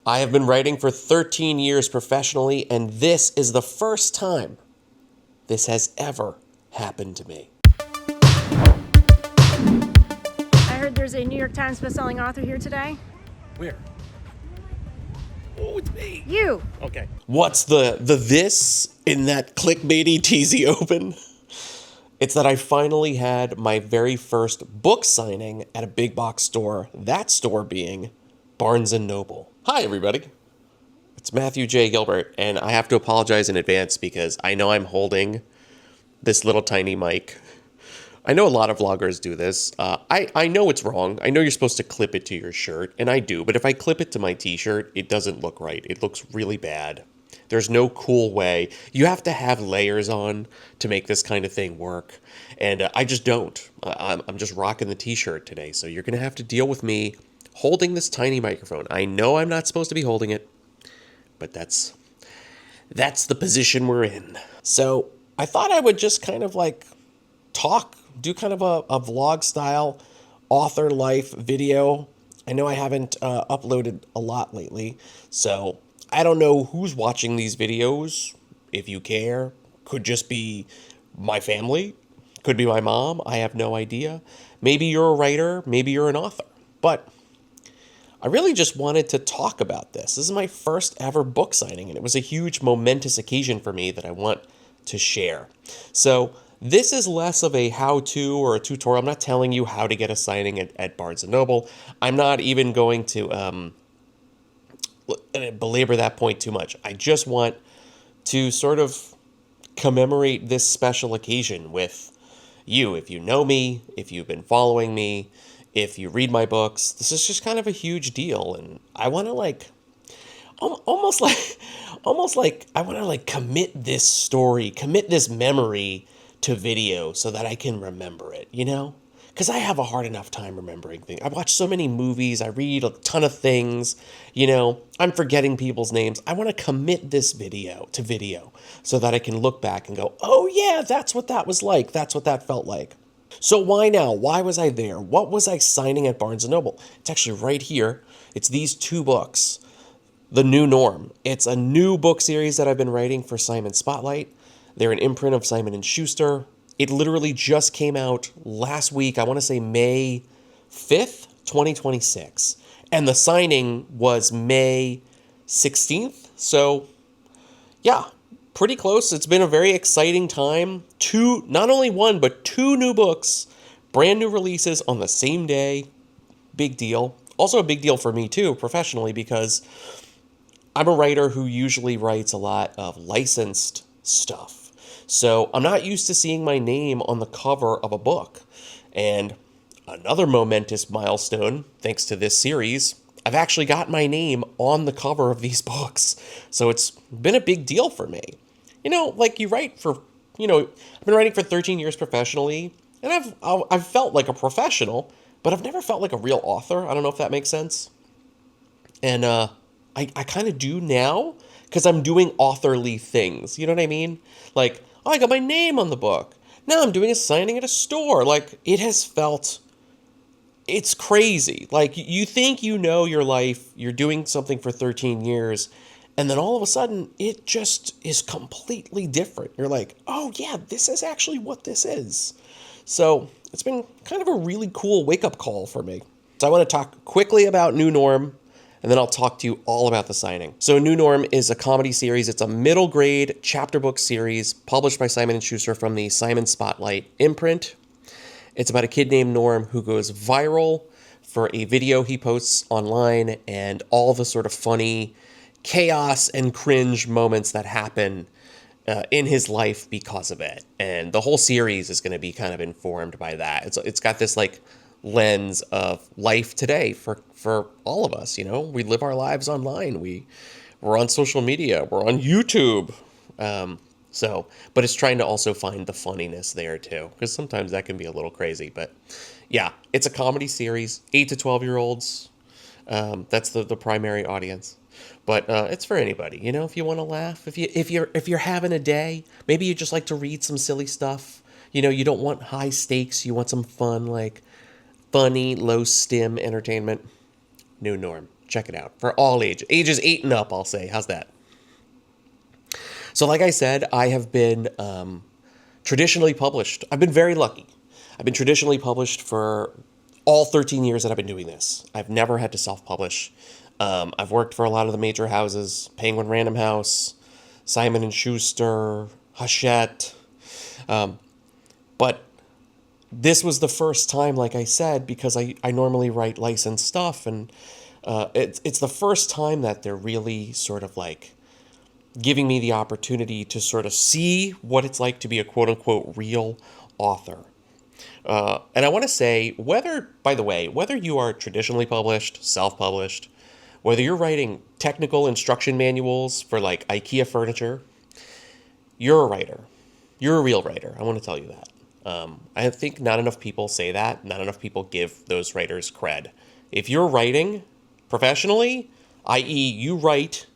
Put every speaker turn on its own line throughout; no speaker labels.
I have been writing for 13 years professionally, and this is the first time this has ever happened to me.
I heard there's a New York Times bestselling author here today.
Where? Oh, it's me.
You.
Okay. What's the this in that clickbaity teasy open? It's that I finally had my very first book signing at a big box store, that store being Barnes and Noble. Hi, everybody. It's Matthew J. Gilbert, and I have to apologize in advance because I know I'm holding this little tiny mic. I know a lot of vloggers do this. I know it's wrong. I know you're supposed to clip it to your shirt, and I do, but if I clip it to my t-shirt, it doesn't look right. It looks really bad. There's no cool way. You have to have layers on to make this kind of thing work, and I just don't. I'm just rocking the t-shirt today, so you're going to have to deal with me holding this tiny microphone. I know I'm not supposed to be holding it, but that's the position we're in. So I thought I would just kind of like do kind of a vlog style author life video. I know I haven't uploaded a lot lately, so I don't know who's watching these videos. If you care, could just be my family, could be my mom. I have no idea. Maybe you're a writer, maybe you're an author, but I really just wanted to talk about this. This is my first ever book signing, and it was a huge momentous occasion for me that I want to share. So this is less of a how-to or a tutorial. I'm not telling you how to get a signing at Barnes & Noble. I'm not even going to belabor that point too much. I just want to sort of commemorate this special occasion with you. If you know me, if you've been following me, if you read my books, this is just kind of a huge deal. And I want to almost like I want to commit this story, commit this memory to video so that I can remember it, you know? Because I have a hard enough time remembering things. I watch so many movies. I read a ton of things. You know, I'm forgetting people's names. I want to commit this video so that I can look back and go, oh yeah, that's what that was like. That's what that felt like. So why now? Why was I there? What was I signing at Barnes & Noble? It's actually right here. It's these two books. The New Norm. It's a new book series that I've been writing for Simon Spotlight. They're an imprint of Simon & Schuster. It literally just came out last week. I want to say May 5th, 2026. And the signing was May 16th. So, yeah, pretty close. It's been a very exciting time. Not only one, but two new books, brand new releases on the same day. Big deal. Also a big deal for me, too, professionally, because I'm a writer who usually writes a lot of licensed stuff. So I'm not used to seeing my name on the cover of a book. And another momentous milestone, thanks to this series, I've actually got my name on the cover of these books. So it's been a big deal for me. You know, like I've been writing for 13 years professionally, and I've felt like a professional, but I've never felt like a real author. I don't know if that makes sense. And I kind of do now, because I'm doing authorly things. You know what I mean? Like, oh, I got my name on the book. Now I'm doing a signing at a store. Like, it's crazy. Like, you think you know your life, you're doing something for 13 years, and then all of a sudden, it just is completely different. You're like, oh yeah, this is actually what this is. So it's been kind of a really cool wake-up call for me. So I want to talk quickly about New Norm, and then I'll talk to you all about the signing. So New Norm is a comedy series. It's a middle grade chapter book series published by Simon & Schuster from the Simon Spotlight imprint. It's about a kid named Norm who goes viral for a video he posts online and all the sort of funny chaos and cringe moments that happen in his life because of it. And the whole series is going to be kind of informed by that. It's got this like lens of life today for all of us. You know, we live our lives online. We're on social media. We're on YouTube. But it's trying to also find the funniness there too, because sometimes that can be a little crazy. But yeah, it's a comedy series, 8 to 12-year-olds. That's the primary audience. But it's for anybody, you know, if you want to laugh, if you're having a day, maybe you just like to read some silly stuff. You know, you don't want high stakes. You want some fun, like funny, low stim entertainment. New Norm. Check it out. For all ages. Ages 8 and up, I'll say. How's that? So like I said, I have been traditionally published. I've been very lucky. I've been traditionally published for all 13 years that I've been doing this. I've never had to self-publish. I've worked for a lot of the major houses, Penguin Random House, Simon and Schuster, Hachette. But this was the first time, like I said, because I normally write licensed stuff, and it's the first time that they're really sort of like giving me the opportunity to sort of see what it's like to be a quote-unquote real author. And I want to say, by the way, whether you are traditionally published, self-published, whether you're writing technical instruction manuals for like IKEA furniture, you're a writer. You're a real writer. I want to tell you that. I think not enough people say that. Not enough people give those writers cred. If you're writing professionally, i.e. you write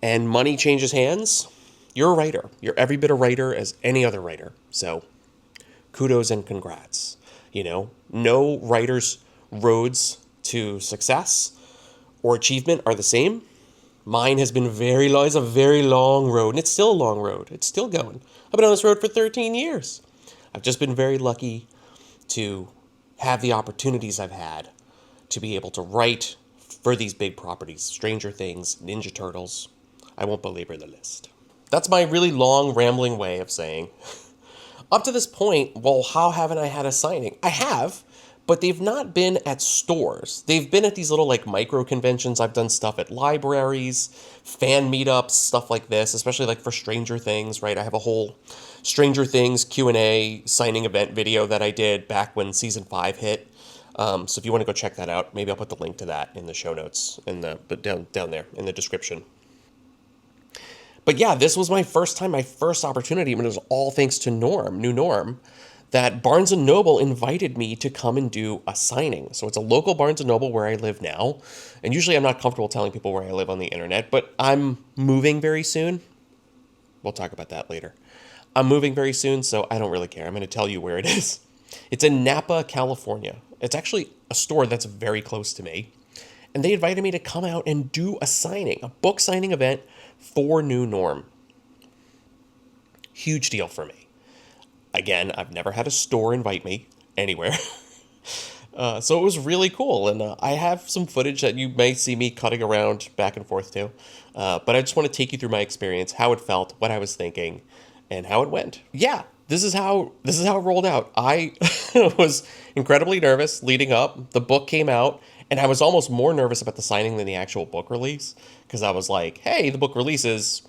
and money changes hands, you're a writer. You're every bit a writer as any other writer. So kudos and congrats. You know, no writer's roads to success or achievement are the same. Mine has been it's a very long road, and it's still a long road. It's still going. I've been on this road for 13 years. I've just been very lucky to have the opportunities I've had to be able to write for these big properties, Stranger Things, Ninja Turtles. I won't belabor the list. That's my really long, rambling way of saying, up to this point, well, how haven't I had a signing? I have, but they've not been at stores. They've been at these little like micro conventions. I've done stuff at libraries, fan meetups, stuff like this, especially like for Stranger Things, right? I have a whole Stranger Things Q&A signing event video that I did back when season 5 hit. So if you want to go check that out, maybe I'll put the link to that in the show notes, but down there in the description. But yeah, this was my first opportunity, and it was all thanks to New Norm, that Barnes and Noble invited me to come and do a signing. So it's a local Barnes and Noble where I live now. And usually I'm not comfortable telling people where I live on the internet, but I'm moving very soon. We'll talk about that later. I'm moving very soon, so I don't really care. I'm going to tell you where it is. It's in Napa, California. It's actually a store that's very close to me. And they invited me to come out and do a book signing event for New Norm. Huge deal for me. Again, I've never had a store invite me anywhere. So it was really cool. And I have some footage that you may see me cutting around back and forth to. But I just want to take you through my experience, how it felt, what I was thinking, and how it went. Yeah, this is how it rolled out. I was incredibly nervous leading up. The book came out, and I was almost more nervous about the signing than the actual book release, because I was like, hey, the book releases,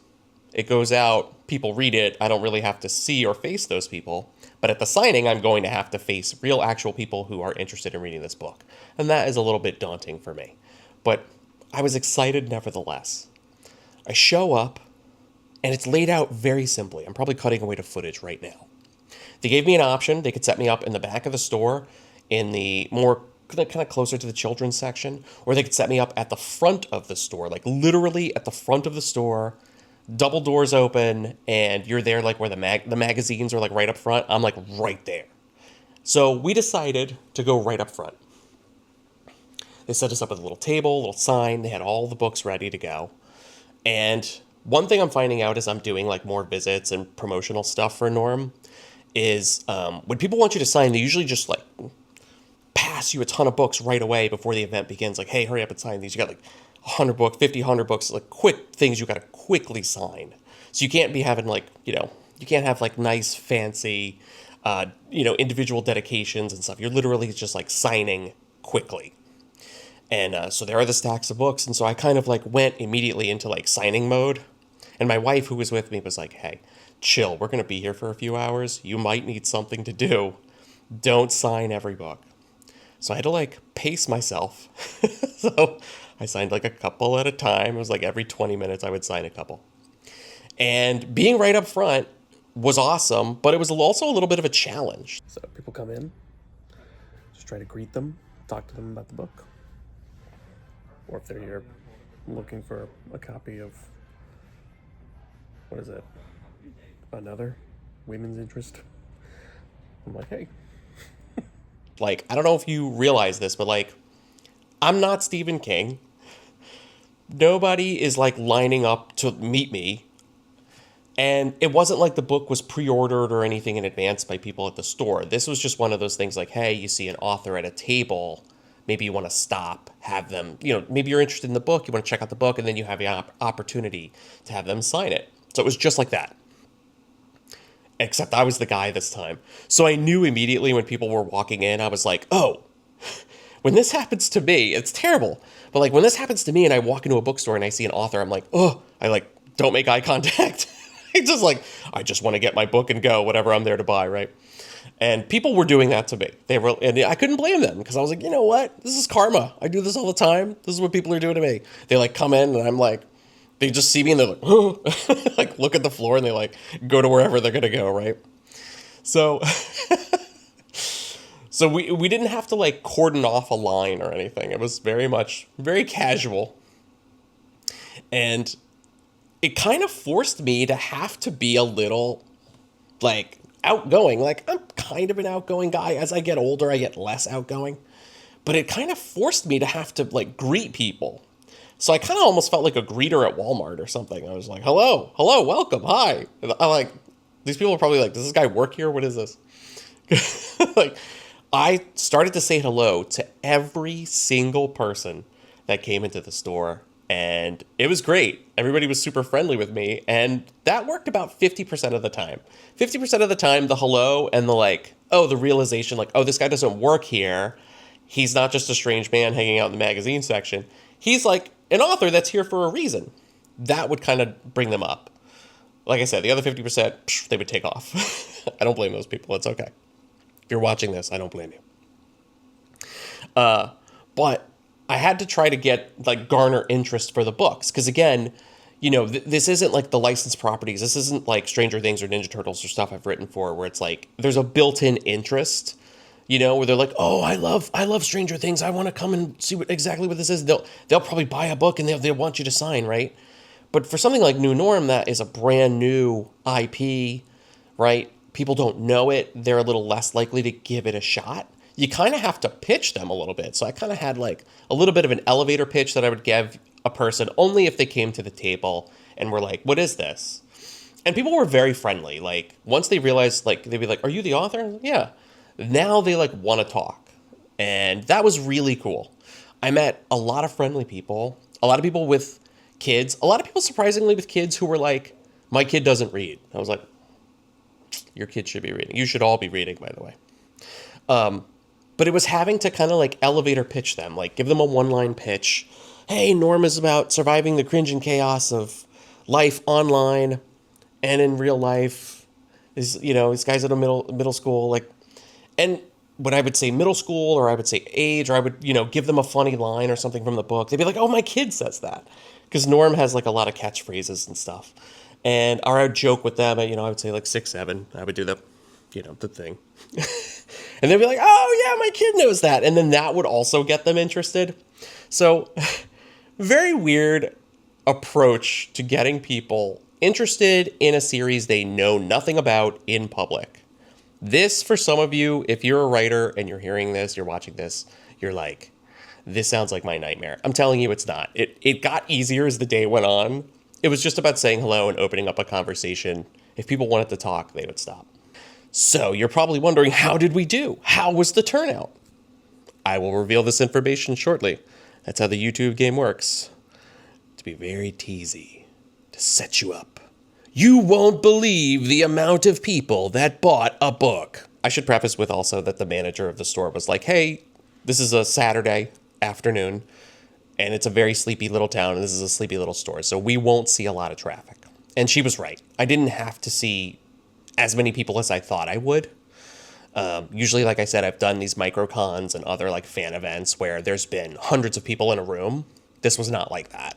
it goes out, people read it, I don't really have to see or face those people. But at the signing, I'm going to have to face real, actual people who are interested in reading this book. And that is a little bit daunting for me. But I was excited nevertheless. I show up, and it's laid out very simply. I'm probably cutting away to footage right now. They gave me an option. They could set me up in the back of the store in the more kind of closer to the children's section, or they could set me up at the front of the store, like literally at the front of the store, double doors open, and you're there like where the magazines are like right up front. I'm like right there. So we decided to go right up front. They set us up with a little table, a little sign. They had all the books ready to go. And one thing I'm finding out as I'm doing like more visits and promotional stuff for Norm is when people want you to sign, they usually just like pass you a ton of books right away before the event begins. Like, hey, hurry up and sign these. You got like 100 books, 50, 100 books, like quick things you got to quickly sign. So you can't be having like, you can't have like nice, fancy, individual dedications and stuff. You're literally just like signing quickly. And so there are the stacks of books. And so I kind of like went immediately into like signing mode. And my wife, who was with me, was like, hey, chill. We're going to be here for a few hours. You might need something to do. Don't sign every book. So I had to like pace myself. So I signed like a couple at a time. It was like every 20 minutes I would sign a couple. And being right up front was awesome, but it was also a little bit of a challenge. So people come in, just try to greet them, talk to them about the book. Or if they're here looking for a copy of, what is it? Another women's interest. I'm like, hey. Like, I don't know if you realize this, but like, I'm not Stephen King. Nobody is like lining up to meet me. And it wasn't like the book was pre-ordered or anything in advance by people at the store. This was just one of those things like, hey, you see an author at a table, maybe you want to stop, have them, maybe you're interested in the book, you want to check out the book, and then you have the opportunity to have them sign it. So it was just like that. Except I was the guy this time. So I knew immediately when people were walking in, I was like, oh, when this happens to me, it's terrible. But like when this happens to me and I walk into a bookstore and I see an author, I'm like, oh, I like don't make eye contact. I just want to get my book and go, whatever I'm there to buy, right? And people were doing that to me. And I couldn't blame them because I was like, you know what? This is karma. I do this all the time. This is what people are doing to me. They like come in and I'm like, they just see me and they're like, oh, like look at the floor and they like go to wherever they're going to go, right? So, so we didn't have to like cordon off a line or anything. It was very casual. And it kind of forced me to have to be a little like outgoing. Like I'm kind of an outgoing guy. As I get older, I get less outgoing. But it kind of forced me to have to like greet people. So I kind of almost felt like a greeter at Walmart or something. I was like, hello, welcome, hi. And I like, these people are probably like, does this guy work here? What is this? Like, I started to say hello to every single person that came into the store. And it was great. Everybody was super friendly with me. And that worked about 50% of the time. 50% of the time, the hello and the like, oh, the realization like, oh, this guy doesn't work here. He's not just a strange man hanging out in the magazine section. He's like an author that's here for a reason. That would kind of bring them up. Like I said, the other 50%, they would take off. I don't blame those people. It's okay. If you're watching this, I don't blame you. But I had to try to garner interest for the books. Because again, this isn't like the licensed properties. This isn't like Stranger Things or Ninja Turtles or stuff I've written for where it's like, there's a built-in interest, where they're like, oh, I love Stranger Things. I want to come and see exactly what this is. They'll probably buy a book and they'll want you to sign, right? But for something like New Norm, that is a brand new IP, right? People don't know it. They're a little less likely to give it a shot. You kind of have to pitch them a little bit. So I kind of had like a little bit of an elevator pitch that I would give a person only if they came to the table and were like, what is this? And people were very friendly. Like once they realized, like, they'd be like, are you the author? Yeah. Now they like want to talk. And that was really cool. I met a lot of friendly people, a lot of people with kids, a lot of people surprisingly with kids who were like, my kid doesn't read. I was like, your kid should be reading. You should all be reading, by the way. But it was having to kind of like elevator pitch them, like give them a one-line pitch. Hey, Norm is about surviving the cringe and chaos of life online and in real life. These guys at a middle school, like, and when I would say middle school or I would say age or I would, give them a funny line or something from the book, they'd be like, oh, my kid says that. Because Norm has like a lot of catchphrases and stuff. And or I would joke with them, I would say like 6, 7. I would do the thing. And they'd be like, oh, yeah, my kid knows that. And then that would also get them interested. So very weird approach to getting people interested in a series they know nothing about in public. This, for some of you, if you're a writer and you're hearing this, you're watching this, you're like, this sounds like my nightmare. I'm telling you, it's not. It got easier as the day went on. It was just about saying hello and opening up a conversation. If people wanted to talk, they would stop. So you're probably wondering, how did we do? How was the turnout? I will reveal this information shortly. That's how the YouTube game works. To be very teasy, to set you up. You won't believe the amount of people that bought a book. I should preface with also that the manager of the store was like, hey, this is a Saturday afternoon, and it's a very sleepy little town, and this is a sleepy little store, so we won't see a lot of traffic. And she was right. I didn't have to see as many people as I thought I would. Usually, like I said, I've done these microcons and other like fan events where there's been hundreds of people in a room. This was not like that.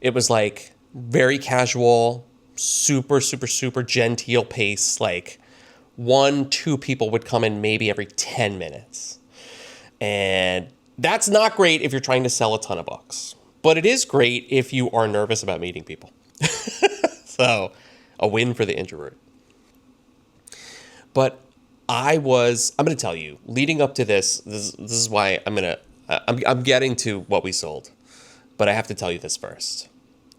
It was like very casual, super, super, super genteel pace. Like 1, 2 people would come in maybe every 10 minutes. And that's not great if you're trying to sell a ton of books. But it is great if you are nervous about meeting people. So a win for the introvert. But I'm going to tell you, leading up to this is why I'm getting to what we sold. but I have to tell you this first.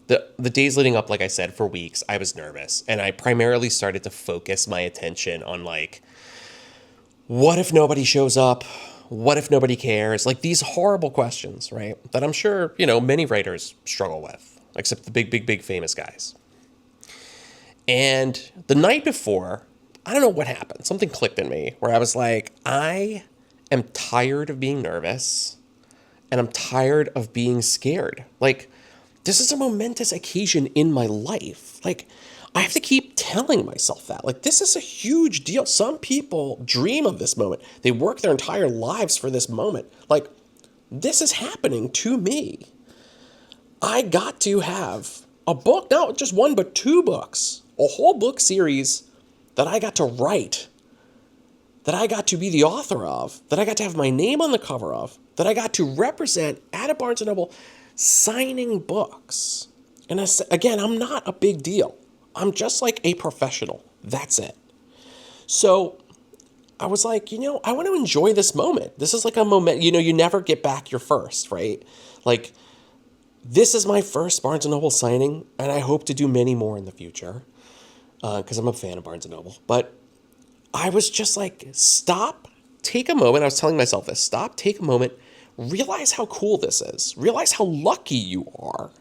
The days leading up, like I said, for weeks, I was nervous. And I primarily started to focus my attention on, like, what if nobody shows up? What if nobody cares? Like, these horrible questions, right? That I'm sure, many writers struggle with, except the big, big, big famous guys. And the night before, I don't know what happened. Something clicked in me where I was like, I am tired of being nervous and I'm tired of being scared. Like, this is a momentous occasion in my life. Like, I have to keep telling myself that. Like, this is a huge deal. Some people dream of this moment. They work their entire lives for this moment. Like, this is happening to me. I got to have a book, not just one, but 2 books, a whole book series that I got to write, that I got to be the author of, that I got to have my name on the cover of, that I got to represent at a Barnes & Noble signing books. And again, I'm not a big deal. I'm just like a professional. That's it. So I was like, I want to enjoy this moment. This is like a moment, you never get back your first, right? Like, this is my first Barnes & Noble signing, and I hope to do many more in the future because I'm a fan of Barnes & Noble. But I was just like, stop, take a moment. I was telling myself this, stop, take a moment, realize how cool this is. Realize how lucky you are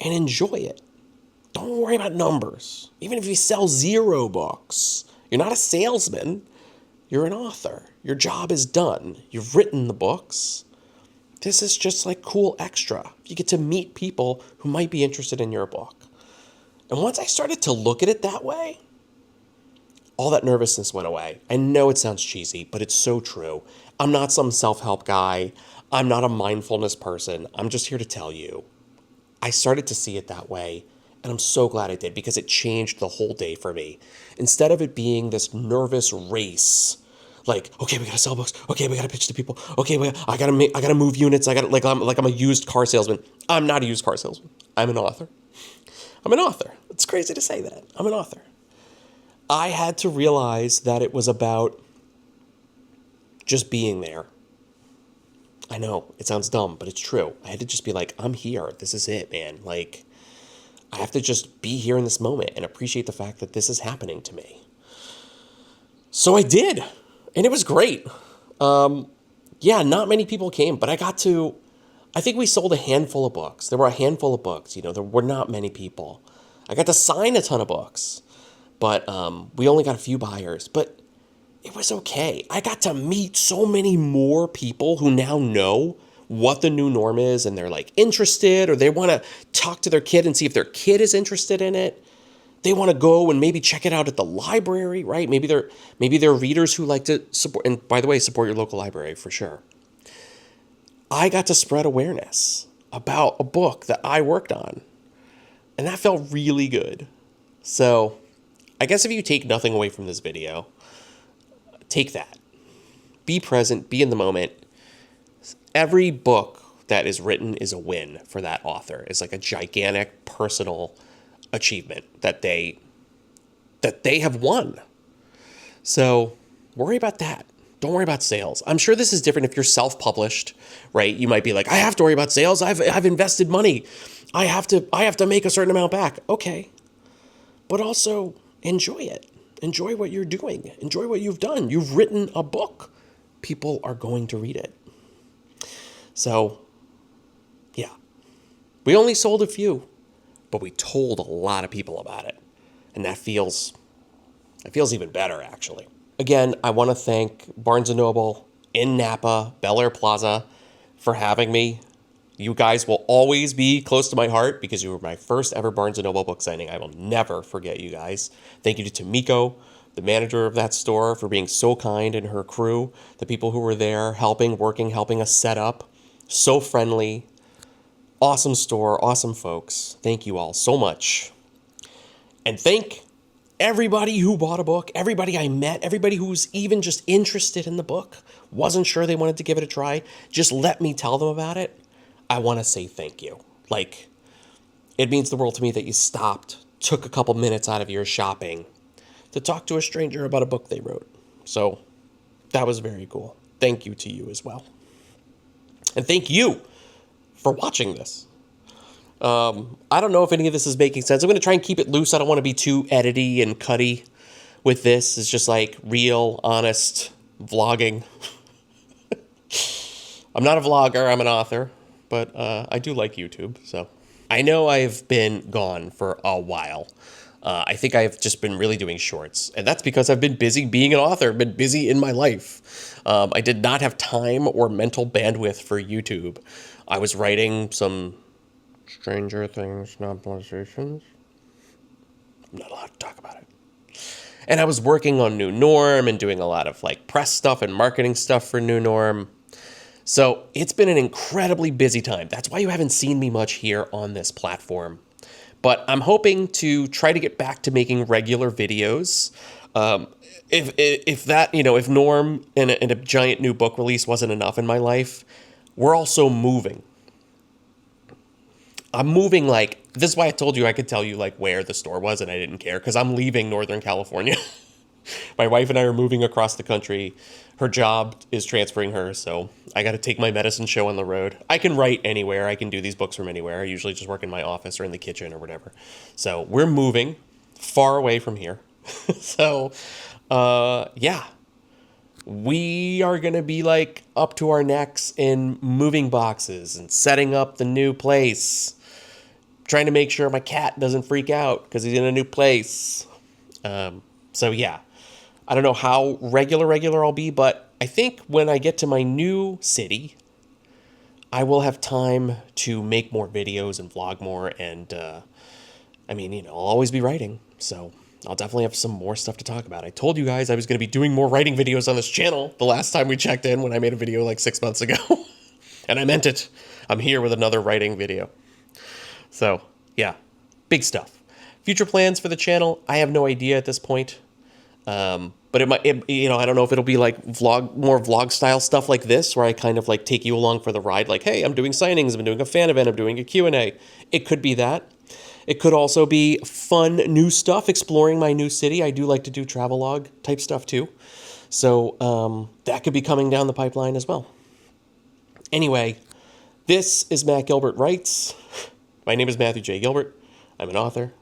and enjoy it. Don't worry about numbers. Even if you sell 0 books, you're not a salesman. You're an author. Your job is done. You've written the books. This is just like cool extra. You get to meet people who might be interested in your book. And once I started to look at it that way, all that nervousness went away. I know it sounds cheesy, but it's so true. I'm not some self-help guy. I'm not a mindfulness person. I'm just here to tell you. I started to see it that way, and I'm so glad I did because it changed the whole day for me. Instead of it being this nervous race, like, okay, we gotta sell books. Okay, we gotta pitch to people. Okay, I gotta move units. I'm a used car salesman. I'm not a used car salesman. I'm an author. I'm an author. It's crazy to say that. I'm an author. I had to realize that it was about just being there. I know, it sounds dumb, but it's true. I had to just be like, I'm here. This is it, man. Like, I have to just be here in this moment and appreciate the fact that this is happening to me. So I did, and it was great. Not many people came, but I think we sold a handful of books. There were a handful of books, there were not many people. I got to sign a ton of books, but we only got a few buyers, but it was okay. I got to meet so many more people who now know what the new norm is, and they're like interested, or they want to talk to their kid and see if their kid is interested in it. They want to go and maybe check it out at the library, right? Maybe they're readers who like to support, and by the way, support your local library for sure. I got to spread awareness about a book that I worked on, and that felt really good. So I guess if you take nothing away from this video, take that. Be present, be in the moment. Every book that is written is a win for that author. It's like a gigantic personal achievement that they have won. So worry about that. Don't worry about sales. I'm sure this is different if you're self-published, right? You might be like, I have to worry about sales. I've invested money. I have to make a certain amount back. Okay. But also enjoy it. Enjoy what you're doing. Enjoy what you've done. You've written a book. People are going to read it. So, yeah. We only sold a few, but we told a lot of people about it. And that feels even better, actually. Again, I want to thank Barnes & Noble in Napa, Bel Air Plaza, for having me. You guys will always be close to my heart because you were my first ever Barnes & Noble book signing. I will never forget you guys. Thank you to Tamiko, the manager of that store, for being so kind, and her crew, the people who were there helping us set up. So friendly. Awesome store, awesome folks. Thank you all so much. And thank everybody who bought a book, everybody I met, everybody who was even just interested in the book, wasn't sure they wanted to give it a try, just let me tell them about it. I want to say thank you. Like, it means the world to me that you stopped, took a couple minutes out of your shopping to talk to a stranger about a book they wrote. So that was very cool. Thank you to you as well. And thank you for watching this. I don't know if any of this is making sense. I'm going to try and keep it loose. I don't want to be too edity and cutty with this. It's just like real, honest vlogging. I'm not a vlogger. I'm an author. But I do like YouTube. So I know I've been gone for a while. I think I've just been really doing shorts. And that's because I've been busy being an author. I've been busy in my life. I did not have time or mental bandwidth for YouTube. I was writing some Stranger Things novelizations. I'm not allowed to talk about it. And I was working on New Norm and doing a lot of like press stuff and marketing stuff for New Norm. So it's been an incredibly busy time. That's why you haven't seen me much here on this platform. But I'm hoping to try to get back to making regular videos. If that, if Norm and a giant new book release wasn't enough in my life, we're also moving. I'm moving this is why I told you I could tell you where the store was and I didn't care because I'm leaving Northern California. My wife and I are moving across the country. Her job is transferring her, so I got to take my medicine show on the road. I can write anywhere. I can do these books from anywhere. I usually just work in my office or in the kitchen or whatever. So we're moving far away from here. So, yeah. We are going to be up to our necks in moving boxes and setting up the new place. Trying to make sure my cat doesn't freak out because he's in a new place. So yeah, I don't know how regular I'll be, but I think when I get to my new city, I will have time to make more videos and vlog more. And I'll always be writing. So I'll definitely have some more stuff to talk about. I told you guys I was going to be doing more writing videos on this channel the last time we checked in when I made a video 6 months ago. And I meant it. I'm here with another writing video. So, yeah, big stuff. Future plans for the channel, I have no idea at this point. But I don't know if it'll be more vlog style stuff like this, where I kind of take you along for the ride. Hey, I'm doing signings, I'm doing a fan event, I'm doing a Q&A. It could be that. It could also be fun new stuff, exploring my new city. I do like to do travelogue type stuff too. So that could be coming down the pipeline as well. Anyway, this is Matt Gilbert Writes. My name is Matthew J. Gilbert. I'm an author.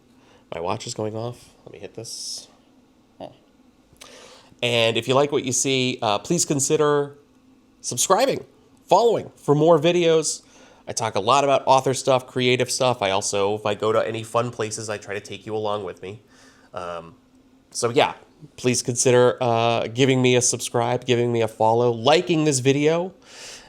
My watch is going off. Let me hit this. And if you like what you see, please consider subscribing, following for more videos. I talk a lot about author stuff, creative stuff. If I go to any fun places, I try to take you along with me. So yeah, please consider giving me a subscribe, giving me a follow, liking this video,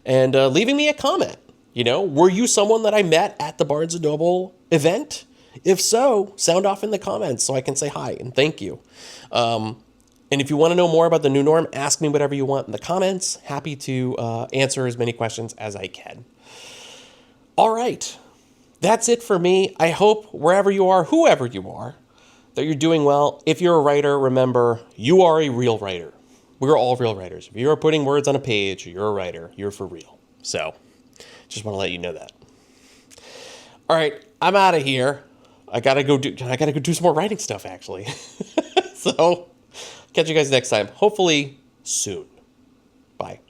and leaving me a comment. Were you someone that I met at the Barnes & Noble event? If so, sound off in the comments so I can say hi and thank you. And if you want to know more about the New Norm, ask me whatever you want in the comments. Happy to answer as many questions as I can. All right, that's it for me. I hope wherever you are, whoever you are, that you're doing well. If you're a writer, remember, you are a real writer. We're all real writers. If you're putting words on a page, you're a writer. You're for real. So, just want to let you know that. All right, I'm out of here. I gotta go do some more writing stuff, actually. So, catch you guys next time. Hopefully soon. Bye.